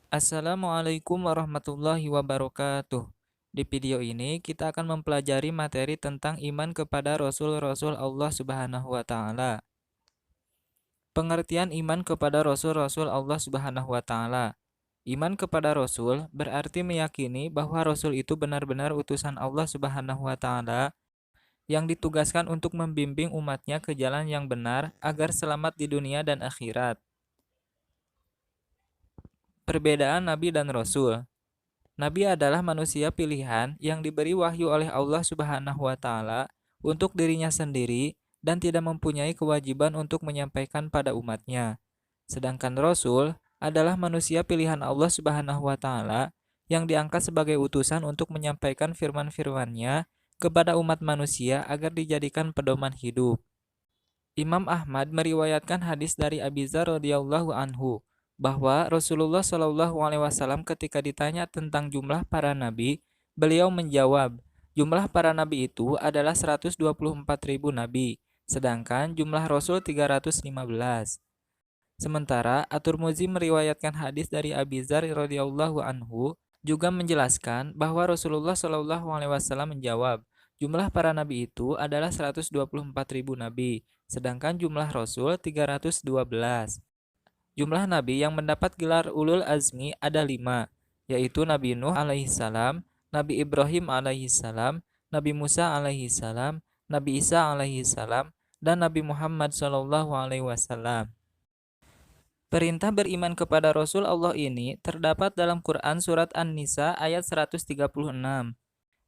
Assalamualaikum warahmatullahi wabarakatuh. Di video ini kita akan mempelajari materi tentang iman kepada Rasul-Rasul Allah Subhanahu wa Ta'ala. Pengertian iman kepada Rasul-Rasul Allah Subhanahu wa Ta'ala. Iman kepada Rasul berarti meyakini bahwa Rasul itu benar-benar utusan Allah Subhanahu wa Ta'ala yang ditugaskan untuk membimbing umatnya ke jalan yang benar agar selamat di dunia dan akhirat. Perbedaan Nabi dan Rasul. Nabi adalah manusia pilihan yang diberi wahyu oleh Allah Subhanahu wa Ta'ala untuk dirinya sendiri dan tidak mempunyai kewajiban untuk menyampaikan pada umatnya. Sedangkan Rasul adalah manusia pilihan Allah Subhanahu wa Ta'ala yang diangkat sebagai utusan untuk menyampaikan firman-firman-Nya kepada umat manusia agar dijadikan pedoman hidup. Imam Ahmad meriwayatkan hadis dari Abi Dzar radhiyallahu anhu bahwa Rasulullah Shallallahu alaihi wasallam ketika ditanya tentang jumlah para nabi, beliau menjawab, jumlah para nabi itu adalah 124.000 nabi, sedangkan jumlah rasul 315. Sementara At-Tirmidzi meriwayatkan hadis dari Abi Dzar radhiyallahu anhu juga menjelaskan bahwa Rasulullah Shallallahu alaihi wasallam menjawab, jumlah para nabi itu adalah 124.000 nabi, sedangkan jumlah rasul 312. Jumlah nabi yang mendapat gelar ulul azmi ada 5, yaitu Nabi Nuh alaihissalam, Nabi Ibrahim alaihissalam, Nabi Musa alaihissalam, Nabi Isa alaihissalam, dan Nabi Muhammad sallallahu alaihi wasallam. Perintah beriman kepada Rasul Allah ini terdapat dalam Quran surat An-Nisa ayat 136.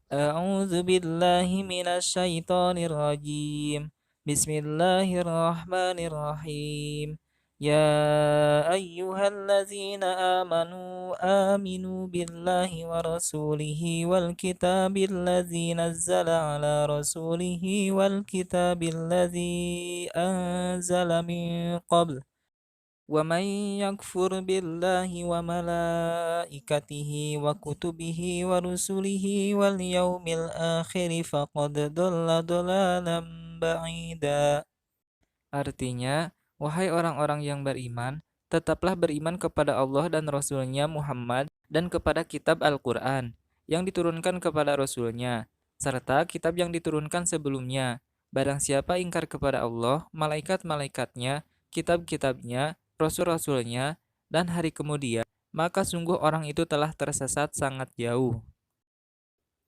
A'udzu billahi minasyaitonir rajim. Bismillahirrahmanirrahim. Ya ayyuhallazina amanu aminu billahi wa rasulihi wal kitabil ladzi nazzala ala rasulihi wal kitabil ladzi anzala min qabl. ومن يكفر بالله وملائكته وكتبه ورسله واليوم الآخر فقد ضل ضلالا بعيدا. Artinya, wahai orang-orang yang beriman, tetaplah beriman kepada Allah dan Rasul-Nya Muhammad dan kepada kitab Al-Quran yang diturunkan kepada Rasul-Nya, serta kitab yang diturunkan sebelumnya. Barang siapa ingkar kepada Allah, malaikat-malaikatnya, kitab-kitabnya, Rasul-Rasulnya, dan hari kemudian, maka sungguh orang itu telah tersesat sangat jauh.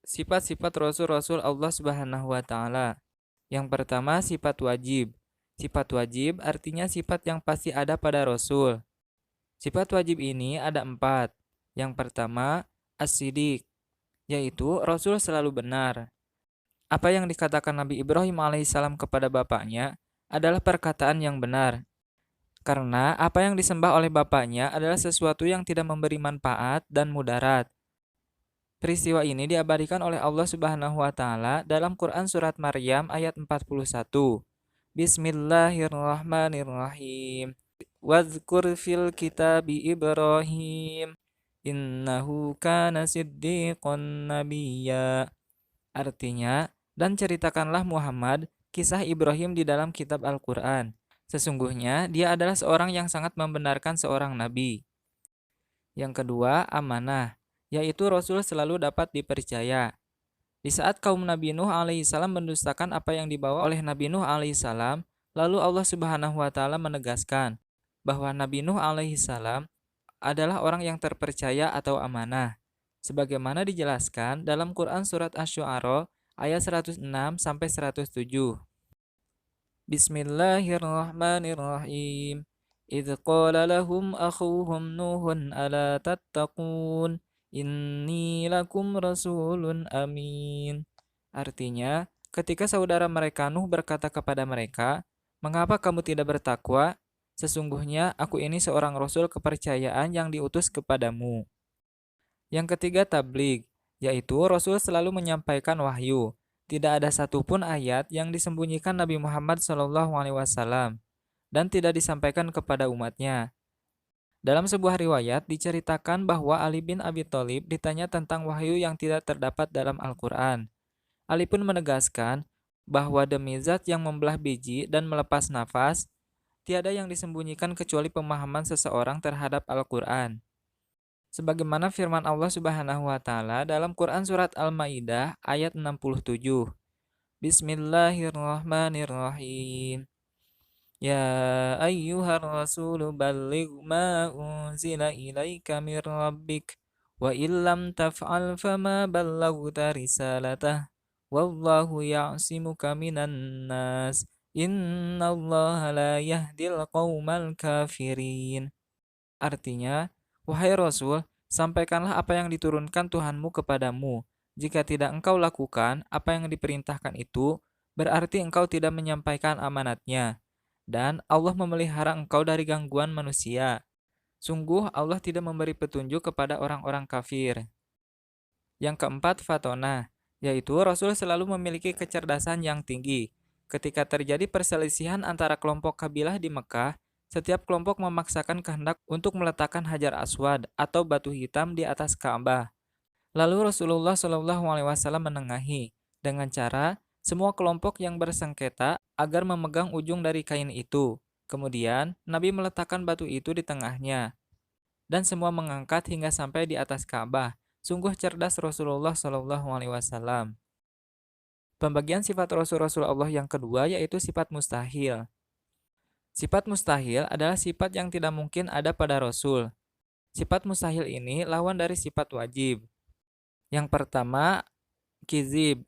Sifat-sifat Rasul-Rasul Allah Subhanahu wa Ta'ala. Yang pertama, sifat wajib. Sifat wajib artinya sifat yang pasti ada pada Rasul. Sifat wajib ini ada 4. Yang pertama, as-sidik, yaitu Rasul selalu benar. Apa yang dikatakan Nabi Ibrahim alaihissalam kepada bapaknya adalah perkataan yang benar. Karena apa yang disembah oleh bapaknya adalah sesuatu yang tidak memberi manfaat dan mudarat. Peristiwa ini diabadikan oleh Allah Subhanahu wa Ta'ala dalam Quran surat Maryam ayat 41. Bismillahirrahmanirrahim. Wadzkur fil kitabi Ibrahim innahu kana siddiqon nabiyya. Artinya, dan ceritakanlah Muhammad kisah Ibrahim di dalam kitab Al-Quran. Sesungguhnya dia adalah seorang yang sangat membenarkan seorang nabi. Yang kedua, amanah, yaitu Rasul selalu dapat dipercaya. Di saat kaum Nabi Nuh alaihissalam mendustakan apa yang dibawa oleh Nabi Nuh alaihissalam, lalu Allah Subhanahu wa Ta'ala menegaskan bahwa Nabi Nuh alaihissalam adalah orang yang terpercaya atau amanah, sebagaimana dijelaskan dalam Quran surat Asy-Syu'ara ayat 106 sampai 107. Bismillahirrahmanirrahim. Idz qala lahum akhuhum Nuhun ala tattaqun inni lakum rasulun amin. Artinya, ketika saudara mereka Nuh berkata kepada mereka, "Mengapa kamu tidak bertakwa? Sesungguhnya aku ini seorang rasul kepercayaan yang diutus kepadamu." Yang ketiga, tabligh, yaitu Rasul selalu menyampaikan wahyu. Tidak ada satupun ayat yang disembunyikan Nabi Muhammad SAW dan tidak disampaikan kepada umatnya. Dalam sebuah riwayat diceritakan bahwa Ali bin Abi Thalib ditanya tentang wahyu yang tidak terdapat dalam Al-Quran. Ali pun menegaskan bahwa demi zat yang membelah biji dan melepas nafas, tiada yang disembunyikan kecuali pemahaman seseorang terhadap Al-Quran. Sebagaimana firman Allah Subhanahu wa taala dalam Quran surat Al-Maidah ayat 67. Bismillahirrahmanirrahim. Ya ayyuhar rasulu balligh ma unzila ilaika mir rabbik wa illam taf'al fama ballaghta risalatah wallahu ya'simuka minan nas innallaha la yahdil qaumal kafirin. Artinya, wahai Rasul, sampaikanlah apa yang diturunkan Tuhanmu kepadamu. Jika tidak engkau lakukan apa yang diperintahkan itu, berarti engkau tidak menyampaikan amanatnya. Dan Allah memelihara engkau dari gangguan manusia. Sungguh Allah tidak memberi petunjuk kepada orang-orang kafir. Yang keempat, fatona, yaitu Rasul selalu memiliki kecerdasan yang tinggi. Ketika terjadi perselisihan antara kelompok kabilah di Mekah, setiap kelompok memaksakan kehendak untuk meletakkan Hajar Aswad atau batu hitam di atas Ka'bah. Lalu Rasulullah Shallallahu Alaihi Wasallam menengahi dengan cara semua kelompok yang bersengketa agar memegang ujung dari kain itu. Kemudian Nabi meletakkan batu itu di tengahnya dan semua mengangkat hingga sampai di atas Ka'bah. Sungguh cerdas Rasulullah Shallallahu Alaihi Wasallam. Pembagian sifat Rasul Allah yang kedua yaitu sifat mustahil. Sifat mustahil adalah sifat yang tidak mungkin ada pada Rasul. Sifat mustahil ini lawan dari sifat wajib. Yang pertama, kizib,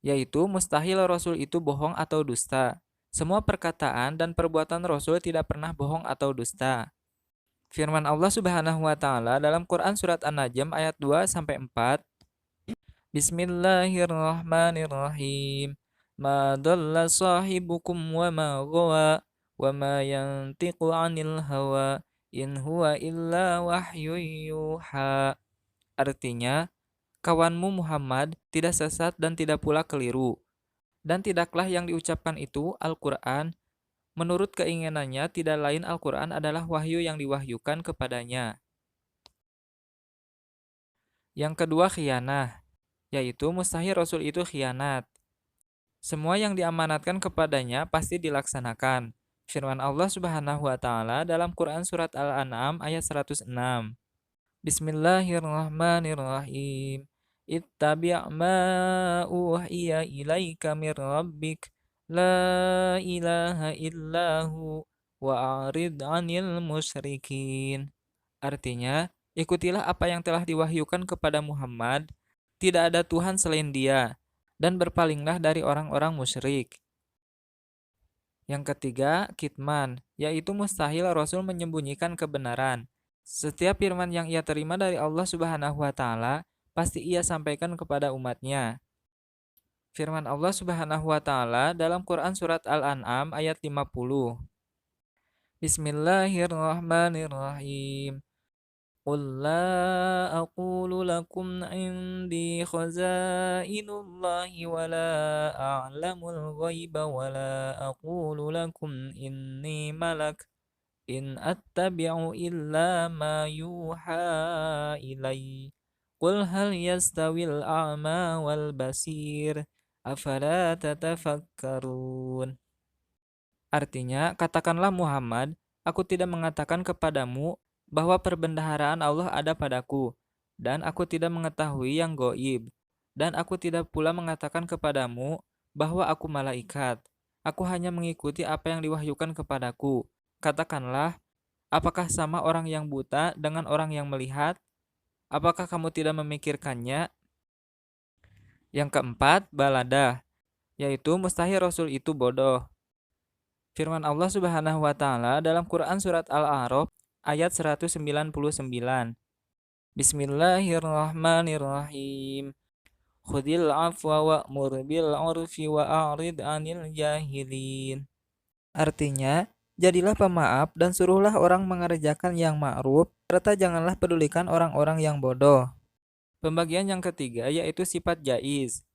yaitu mustahil Rasul itu bohong atau dusta. Semua perkataan dan perbuatan Rasul tidak pernah bohong atau dusta. Firman Allah Subhanahu wa taala dalam Quran surat An-Najm ayat 2 sampai 4. Bismillahirrahmanirrahim. Ma dhalla sahibukum wa ma ghawa wa ma yantiqu 'anil hawa in huwa illa wahyun yuha. Artinya, kawanmu Muhammad tidak sesat dan tidak pula keliru. Dan tidaklah yang diucapkan itu Al-Quran. Menurut keinginannya, tidak lain Al-Quran adalah wahyu yang diwahyukan kepadanya. Yang kedua, khianah, yaitu mustahil Rasul itu khianat. Semua yang diamanatkan kepadanya pasti dilaksanakan. Firman Allah Subhanahu wa taala dalam Quran surat Al-An'am ayat 106. Bismillahirrahmanirrahim. Ittabi' ma uhiya ilaika mir rabbik la ilaha illahu wa a'rid 'anil musyrikin. Artinya, ikutilah apa yang telah diwahyukan kepada Muhammad, tidak ada Tuhan selain Dia, dan berpalinglah dari orang-orang musyrik. Yang ketiga, kitman, yaitu mustahil Rasul menyembunyikan kebenaran. Setiap firman yang ia terima dari Allah Subhanahu wa taala pasti ia sampaikan kepada umatnya. Firman Allah Subhanahu wa taala dalam Quran surat Al-An'am ayat 50. Bismillahirrahmanirrahim. Qul la aqulu lakum indi khazainullahi wa la a'lamul ghaiba wa la aqulu lakum inni malak in attabi'u illa ma yuha ilai. Qul hal yastawil a'ma wal basir afala tatafakkarun. Artinya, katakanlah Muhammad, aku tidak mengatakan kepadamu bahwa perbendaharaan Allah ada padaku, dan aku tidak mengetahui yang goib, dan aku tidak pula mengatakan kepadamu bahwa aku malaikat. Aku hanya mengikuti apa yang diwahyukan kepadaku. Katakanlah, apakah sama orang yang buta dengan orang yang melihat? Apakah kamu tidak memikirkannya? Yang keempat, baladah, yaitu mustahil Rasul itu bodoh. Firman Allah Subhanahu wa taala dalam Quran surat Al-A'raf ayat 199. Bismillahirrahmanirrahim. Khudil afwa wa'mur bil 'urfi wa a'rid 'anil jahilin. Artinya, jadilah pemaaf dan suruhlah orang mengerjakan yang ma'ruf, serta janganlah pedulikan orang-orang yang bodoh. Pembagian yang ketiga yaitu sifat jaiz.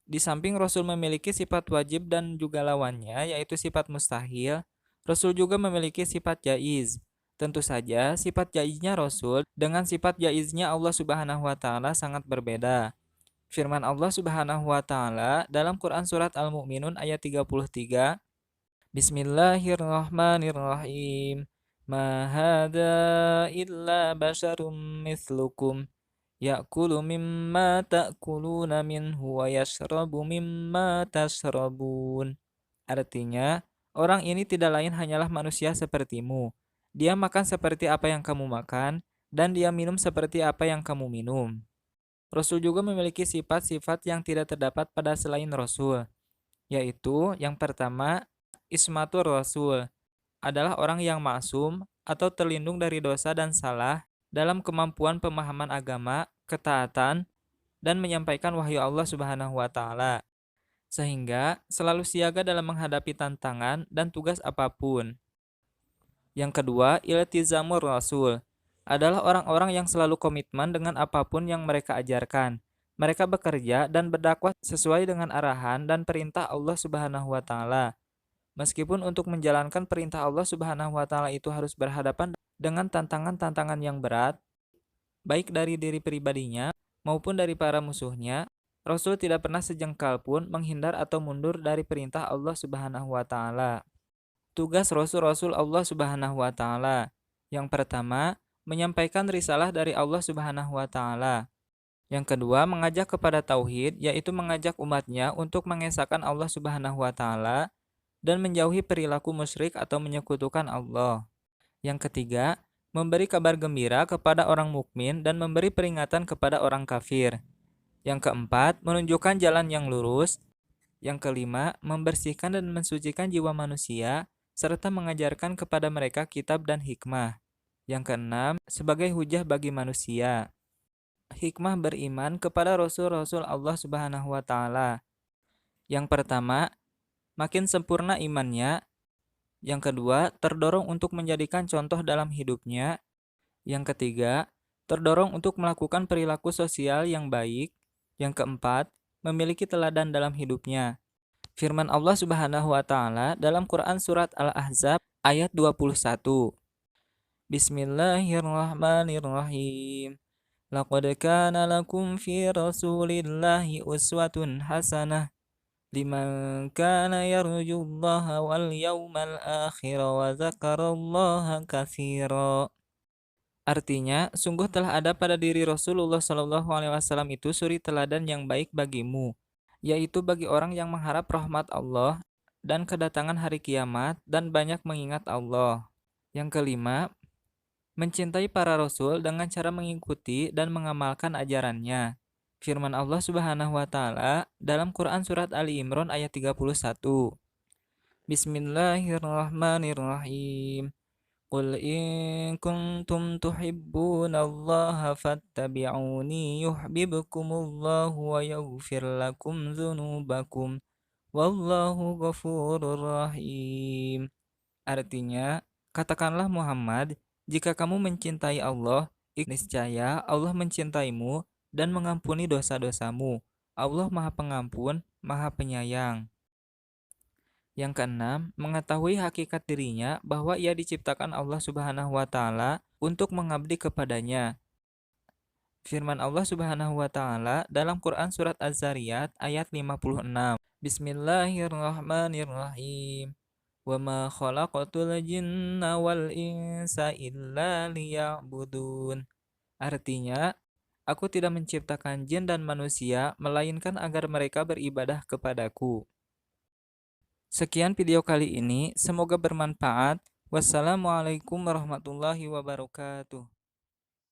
Di samping Rasul memiliki sifat wajib dan juga lawannya yaitu sifat mustahil, Rasul juga memiliki sifat jaiz. Tentu saja sifat jaiznya Rasul dengan sifat jaiznya Allah Subhanahu wa taala sangat berbeda. Firman Allah Subhanahu wa taala dalam Quran surat Al-Mu'minun ayat 33, Bismillahirrahmanirrahim. Ma hadza illa basyarum mithlukum ya'kulu mimma ta'kuluna minhu wa yashrabu mimma tashrabun. Artinya, orang ini tidak lain hanyalah manusia sepertimu. Dia makan seperti apa yang kamu makan, dan dia minum seperti apa yang kamu minum. Rasul juga memiliki sifat-sifat yang tidak terdapat pada selain Rasul, yaitu yang pertama, ismatur Rasul adalah orang yang maksum atau terlindung dari dosa dan salah dalam kemampuan pemahaman agama, ketaatan, dan menyampaikan wahyu Allah Subhanahu wa taala, sehingga selalu siaga dalam menghadapi tantangan dan tugas apapun. Yang kedua, iltizamur Rasul adalah orang-orang yang selalu komitmen dengan apapun yang mereka ajarkan. Mereka bekerja dan berdakwah sesuai dengan arahan dan perintah Allah Subhanahu wa taala. Meskipun untuk menjalankan perintah Allah Subhanahu wa taala itu harus berhadapan dengan tantangan-tantangan yang berat, baik dari diri pribadinya maupun dari para musuhnya, Rasul tidak pernah sejengkal pun menghindar atau mundur dari perintah Allah Subhanahu wa taala. Tugas Rasul-Rasul Allah Subhanahu wa taala. Yang pertama, menyampaikan risalah dari Allah Subhanahu wa taala. Yang kedua, mengajak kepada tauhid, yaitu mengajak umatnya untuk mengesahkan Allah Subhanahu wa taala dan menjauhi perilaku musyrik atau menyekutukan Allah. Yang ketiga, memberi kabar gembira kepada orang mukmin dan memberi peringatan kepada orang kafir. Yang keempat, menunjukkan jalan yang lurus. Yang kelima, membersihkan dan mensucikan jiwa manusia serta mengajarkan kepada mereka kitab dan hikmah. Yang keenam, sebagai hujah bagi manusia. Hikmah beriman kepada Rasul-Rasul Allah Subhanahu wa taala. Yang pertama, makin sempurna imannya. Yang kedua, terdorong untuk menjadikan contoh dalam hidupnya. Yang ketiga, terdorong untuk melakukan perilaku sosial yang baik. Yang keempat, memiliki teladan dalam hidupnya. Firman Allah Subhanahu wa taala dalam Quran surat Al-Ahzab ayat 21. Bismillahirrahmanirrahim. Laqad kana lakum fi Rasulillahi uswatun hasanah liman kana yarjullaha wal yawmal akhir wa dzakarallaha katsira. Artinya, sungguh telah ada pada diri Rasulullah Shallallahu alaihi wasallam itu suri teladan yang baik bagimu, yaitu bagi orang yang mengharap rahmat Allah dan kedatangan hari kiamat dan banyak mengingat Allah. Yang kelima, mencintai para rasul dengan cara mengikuti dan mengamalkan ajarannya. Firman Allah Subhanahu wa taala dalam Quran surat Ali Imran ayat 31. Bismillahirrahmanirrahim. Qul in kuntum tuhibbunallaha fattabi'uni yuhibbukumullahu wa yaghfir lakum dzunubakum wallahu ghafurur rahim. Artinya, katakanlah Muhammad, jika kamu mencintai Allah, niscaya Allah mencintaimu dan mengampuni dosa-dosamu. Allah Maha Pengampun, Maha Penyayang. Yang keenam, mengetahui hakikat dirinya bahwa ia diciptakan Allah Subhanahu wa taala untuk mengabdi kepadanya. Firman Allah Subhanahu wa taala dalam Quran surat Az-Zariyat ayat 56. Bismillahirrahmanirrahim. Wa ma khalaqatul jinna wal insa illa liya'budun. Artinya, aku tidak menciptakan jin dan manusia melainkan agar mereka beribadah kepadaku. Sekian video kali ini, semoga bermanfaat. Wassalamualaikum warahmatullahi wabarakatuh.